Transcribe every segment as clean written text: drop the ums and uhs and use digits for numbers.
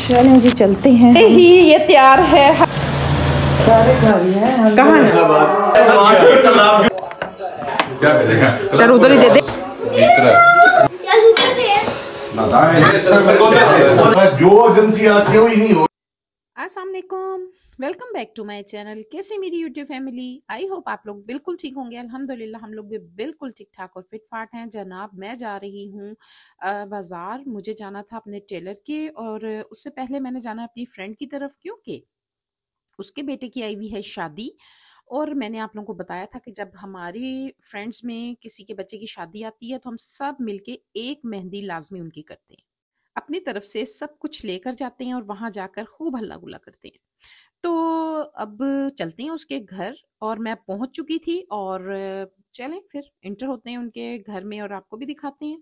चलें जी चलते हैं। ही ये तैयार है। कहाँ है? उधर ही दे दे। जो एजेंसी आती है वही नहीं हो। अस्सलाम वालेकुम, welcome back to my channel. कैसी मेरी यूट्यूब फैमिली? आई होप आप लोग बिल्कुल ठीक होंगे। अल्हम्दुलिल्लाह हम लोग भी बिल्कुल ठीक ठाक और फिट फाट हैं। जनाब मैं जा रही हूँ बाज़ार। मुझे जाना था अपने टेलर के, और उससे पहले मैंने जाना अपनी फ्रेंड की तरफ, क्योंकि उसके बेटे की आई हुई है शादी। और मैंने आप लोगों को बताया था कि जब हमारी फ्रेंड्स में किसी के बच्चे की शादी आती है तो हम सब मिलके एक मेहंदी लाजमी उनकी करते हैं, अपनी तरफ से सब कुछ लेकर जाते हैं और वहां जाकर खूब हल्ला गुल्ला करते हैं। तो अब चलते हैं उसके घर, और मैं पहुंच चुकी थी, और चलें फिर इंटर होते हैं उनके घर में और आपको भी दिखाते हैं।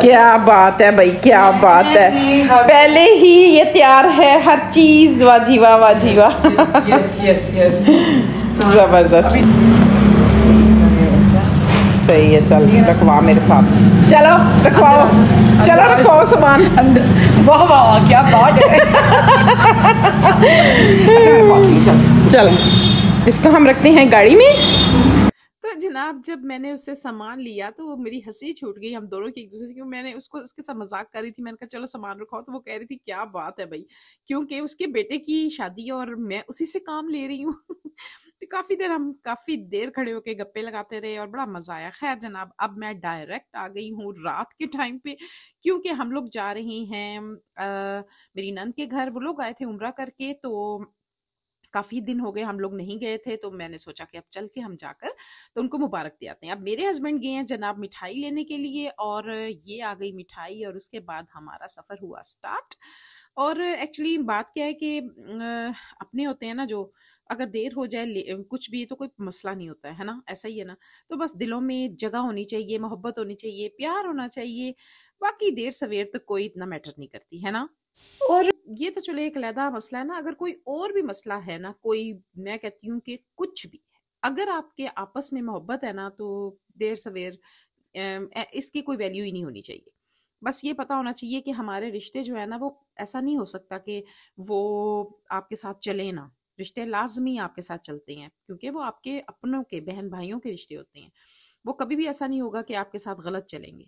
क्या बात है भाई, क्या बात है। पहले ही ये तैयार है हर चीज। वाजीवा वाजीवा। जबरदस्त, सही है। चल रखवा मेरे साथ, चलो रखवाओ, चलो रखवाओ सामान। वाह वाह क्या बात है। चलो इसको हम रखते हैं गाड़ी में। तो जनाब जब मैंने उससे सामान लिया तो मेरी हंसी छूट गई हम दोनों की एक दूसरे से, क्योंकि मैंने उसको उसके साथ मजाक कर रही थी। मैंने कहा चलो सामान रखाओ, तो वो कह रही थी क्या बात है भाई, क्योंकि उसके बेटे की शादी है और मैं उसी से काम ले रही हूँ। तो हम काफी देर खड़े होके गप्पे लगाते रहे और बड़ा मजा आया। खैर जनाब अब मैं डायरेक्ट आ गई हूँ रात के टाइम पे, क्योंकि हम लोग जा रहे हैं मेरी नंद के घर। वो लोग आए थे उम्रा करके, तो काफी दिन हो गए हम लोग नहीं गए थे, तो मैंने सोचा कि अब चल के हम जाकर तो उनको मुबारक दे आते हैं। अब मेरे हस्बैंड गए हैं जनाब मिठाई लेने के लिए, और ये आ गई मिठाई, और उसके बाद हमारा सफर हुआ स्टार्ट। और एक्चुअली बात क्या है कि अपने होते हैं ना, जो अगर देर हो जाए कुछ भी तो कोई मसला नहीं होता है ना, ऐसा ही है ना। तो बस दिलों में जगह होनी चाहिए, मोहब्बत होनी चाहिए, प्यार होना चाहिए। बाकी देर सवेर तक कोई इतना मैटर नहीं करती है ना। और ये तो चलो एक अलहदा मसला है ना। अगर कोई और भी मसला है ना, कोई, मैं कहती हूँ कि कुछ भी, अगर आपके आपस में मोहब्बत है ना, तो देर सवेर इसकी कोई वैल्यू ही नहीं होनी चाहिए। बस ये पता होना चाहिए कि हमारे रिश्ते जो है ना, वो ऐसा नहीं हो सकता कि वो आपके साथ चले ना। रिश्ते लाजमी आपके साथ चलते हैं, क्योंकि वो आपके अपनों के, बहन भाइयों के रिश्ते होते हैं। वो कभी भी ऐसा नहीं होगा कि आपके साथ गलत चलेंगे,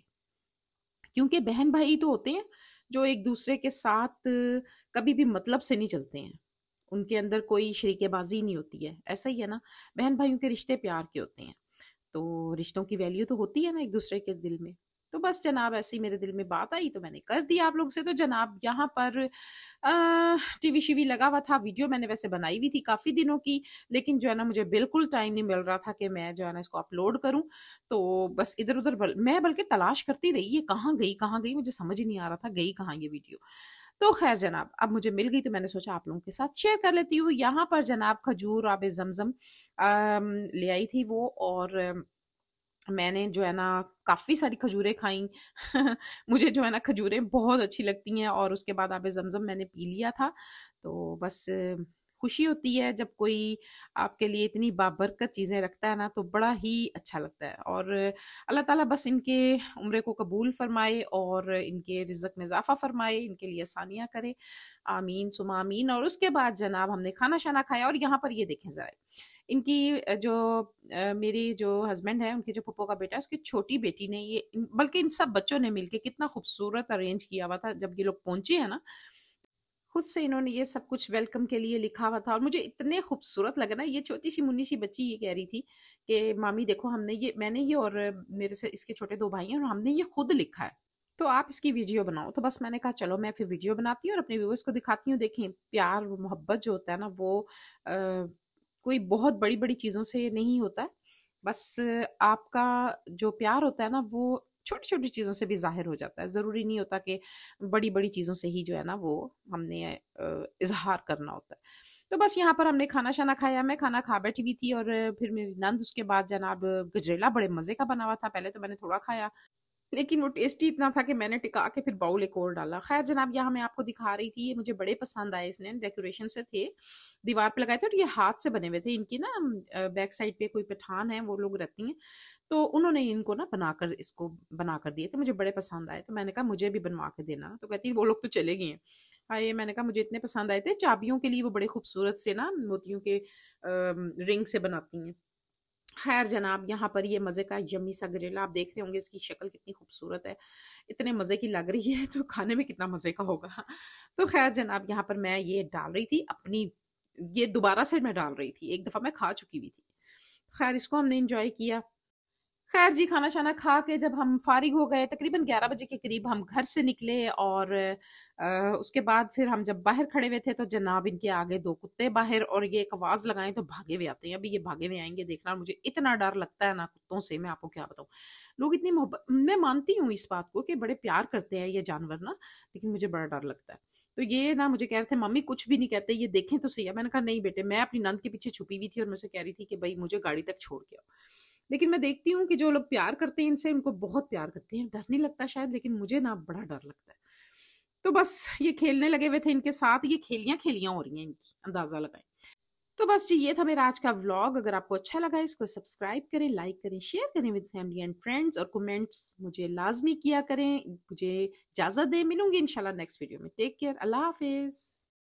क्योंकि बहन भाई तो होते हैं जो एक दूसरे के साथ कभी भी मतलब से नहीं चलते हैं। उनके अंदर कोई शरीकेबाजी नहीं होती है, ऐसा ही है ना। बहन भाइयों के रिश्ते प्यार के होते हैं, तो रिश्तों की वैल्यू तो होती है ना एक दूसरे के दिल में। तो बस जनाब ऐसे ही मेरे दिल में बात आई तो मैंने कर दी आप लोग से। तो जनाब यहाँ पर टीवी शीवी लगा हुआ था। वीडियो मैंने वैसे बनाई हुई थी काफ़ी दिनों की, लेकिन जो है ना मुझे बिल्कुल टाइम नहीं मिल रहा था कि मैं जो है ना इसको अपलोड करूँ। तो बस इधर उधर मैं बल्कि तलाश करती रही, ये कहाँ गई, मुझे समझ ही नहीं आ रहा था गई कहाँ ये वीडियो। तो खैर जनाब अब मुझे मिल गई, तो मैंने सोचा आप लोगों के साथ शेयर कर लेती हूँ। यहाँ पर जनाब खजूर आबे जमजम ले आई थी वो, और मैंने जो है ना काफ़ी सारी खजूरें खाई। मुझे जो है ना खजूरें बहुत अच्छी लगती हैं, और उसके बाद आबे ज़मज़म मैंने पी लिया था। तो बस खुशी होती है जब कोई आपके लिए इतनी बाबरकत चीज़ें रखता है ना, तो बड़ा ही अच्छा लगता है। और अल्लाह ताला बस इनके उम्रे को कबूल फरमाए और इनके रिज़्क़ में इज़ाफ़ा फरमाए, इनके लिए आसानियाँ करे, आमीन सुमा आमीन। और उसके बाद जनाब हमने खाना शाना खाया, और यहाँ पर ये देखें ज़रा, इनकी जो मेरे जो हस्बैंड है, उनके जो फूफो का बेटा है, उसकी छोटी बेटी ने ये बल्कि इन सब बच्चों ने मिलके कितना खूबसूरत अरेंज किया हुआ था। जब ये लोग पहुंचे हैं ना, खुद से इन्होंने ये सब कुछ वेलकम के लिए लिखा हुआ था, और मुझे इतने खूबसूरत लगा ना। ये छोटी सी मुन्नी सी बच्ची ये कह रही थी कि मामी देखो हमने ये, मैंने ये, और मेरे से इसके छोटे 2 भाई हैं, और हमने ये खुद लिखा है, तो आप इसकी वीडियो बनाओ। तो बस मैंने कहा चलो मैं फिर वीडियो बनाती हूँ और अपने व्यूअर्स को दिखाती हूँ। देखें प्यार मोहब्बत जो होता है ना, वो कोई बहुत बड़ी बड़ी चीज़ों से नहीं होता है। बस आपका जो प्यार होता है ना, वो छोटी छोटी चीज़ों से भी जाहिर हो जाता है। ज़रूरी नहीं होता कि बड़ी बड़ी चीज़ों से ही जो है ना वो हमने इजहार करना होता है। तो बस यहाँ पर हमने खाना शाना खाया, मैं खाना खा बैठी हुई थी, और फिर मेरी नंद उसके बाद जनाब गजरेला बड़े मज़े का बना हुआ था। पहले तो मैंने थोड़ा खाया, लेकिन वो टेस्टी इतना था कि मैंने टिका के फिर बाउल एक और डाला। खैर जनाब, यहाँ मैं आपको दिखा रही थी, ये मुझे बड़े पसंद आए, इसने डेकोरेशन से थे, दीवार पे लगाए थे, और ये हाथ से बने हुए थे। इनकी ना बैक साइड पे कोई पठान है, वो लोग रहती हैं, तो उन्होंने इनको ना बनाकर, इसको बनाकर दिए थे, मुझे बड़े पसंद आए। तो मैंने कहा मुझे भी बनवा के देना, तो कहती वो लोग तो चले गए हैं। ये मैंने कहा मुझे इतने पसंद आए थे। चाबियों के लिए वो बड़े खूबसूरत से ना मोतियों के रिंग से बनाती हैं। खैर जनाब, यहाँ पर ये मज़े का यम्मी सा गजेला आप देख रहे होंगे, इसकी शक्ल कितनी खूबसूरत है, इतने मज़े की लग रही है, तो खाने में कितना मज़े का होगा। तो खैर जनाब, यहाँ पर मैं ये डाल रही थी अपनी, ये दोबारा से मैं डाल रही थी, एक दफ़ा मैं खा चुकी हुई थी। खैर इसको हमने इंजॉय किया। खैर जी, खाना शाना खा के जब हम फारिग हो गए, तकरीबन 11 बजे के करीब हम घर से निकले, और उसके बाद फिर हम जब बाहर खड़े हुए थे, तो जनाब इनके आगे दो कुत्ते बाहर, और ये एक आवाज लगाएं तो भागे हुए आते हैं। अभी ये भागे हुए आएंगे, देखना। मुझे इतना डर लगता है ना कुत्तों से, मैं आपको क्या बताऊं। लोग इतनी मोहब्बत, मैं मानती हूँ इस बात को कि बड़े प्यार करते हैं ये जानवर ना, लेकिन मुझे बड़ा डर लगता है। तो ये ना मुझे कह रहे थे मम्मी कुछ भी नहीं कहते, ये देखें तो सही है। मैंने कहा नहीं बेटे, मैं अपनी नंद के पीछे छुपी हुई थी, और मुझसे कह रही थी कि भाई मुझे गाड़ी तक छोड़ के आओ। लेकिन मैं देखती हूँ कि जो लोग प्यार करते हैं इनसे, उनको बहुत प्यार करते हैं, डर नहीं लगता शायद, लेकिन मुझे ना बड़ा डर लगता है। तो बस ये खेलने लगे हुए थे इनके साथ, ये खेलियां खेलियां हो रही हैं इनकी, अंदाजा लगाएं। तो बस जी, ये था मेरा आज का व्लॉग। अगर आपको अच्छा लगा, इसको सब्सक्राइब करें, लाइक करें, शेयर करें विद फैमिली एंड फ्रेंड्स, और कमेंट्स मुझे लाजमी किया करें। मुझे इजाजत दें, मिलूंगी इंशाल्लाह नेक्स्ट वीडियो में। टेक केयर, अल्लाह हाफिज।